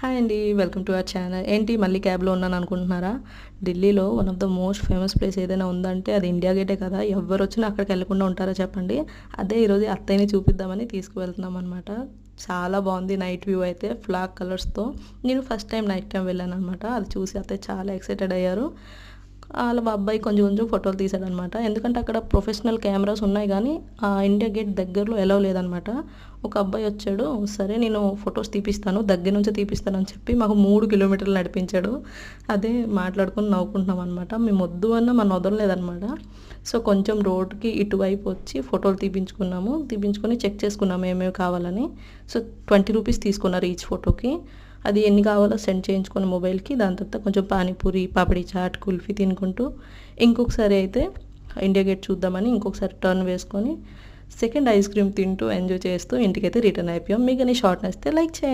Hi అండి. Welcome to our channel. ఏంటి మళ్ళీ క్యాబ్‌లో ఉన్నాను అనుకుంటున్నారా? ఢిల్లీలో one of the most famous place ఏదైనా ఉందంటే అది ఇండియా గేటే కదా! ఎవ్వరొచ్చినా అక్కడికెళ్ళకుండా ఉంటారా చెప్పండి? అదే ఈరోజు అత్తయ్యని చూపిద్దామని తీసుకువెళ్తున్నామనమాట. చాలా బావుంది నైట్ వ్యూ అయితే ఫ్లాగ్ కలర్స్‌తో. నేను ఫస్ట్ టైమ్ నైట్ టైమ్ వెళ్ళాననమాట. అది చూసి అత్తయ్య చాలా ఎక్సైటెడ్ అయ్యారు. ఆళ్ళ అబ్బాయి కొంచెం కొంచెం ఫోటోలు తీసాడనమాట. ఎందుకంటే అక్కడ ప్రొఫెషనల్ కెమెరాస్ ఉన్నాయి గానీ, ఇండియా గేట్ దగ్గరలో ఎలౌ లేదనమాట. ఒక అబ్బాయి వచ్చాడు. సరే నేను ఫోటోస్ తీపిస్తాను, దగ్గర నుంచే తీపిస్తానని చెప్పి మాకు 3 కిలోమీటర్లు నడిపించాడు. అదే మాట్లాడుకొని నవ్వుకుంటున్నాం అనమాట. మేము వద్దు అన్నా మన వదలలేదనమాట. సో, కొంచెం రోడ్‌కి ఇటువైపు వచ్చి ఫోటోలు తీపించుకున్నాము. తీపించుకొని చెక్ చేసుకున్నాము ఏమేమి కావాలని. సో, 20 రూపీస్ తీసుకున్నారు ఈచ్ ఫోటోకి. అది ఎన్ని కావాలో సెండ్ చేయించుకొని మొబైల్‌కి. దాని తర్వాత కొంచెం పానీపూరి, పాపడి చాట్, కుల్ఫీ తినుకుంటూ ఇంకొకసారి అయితే ఇండియా గేట్ చూద్దామని ఇంకొకసారి టర్న్ వేసుకొని సెకండ్ ఐస్ క్రీమ్ తింటూ ఎంజాయ్ చేస్తూ ఇంటికైతే రిటర్న్ అయిపోయాం. మీకు గాని షార్ట్ నచ్చితే లైక్ చేయండి.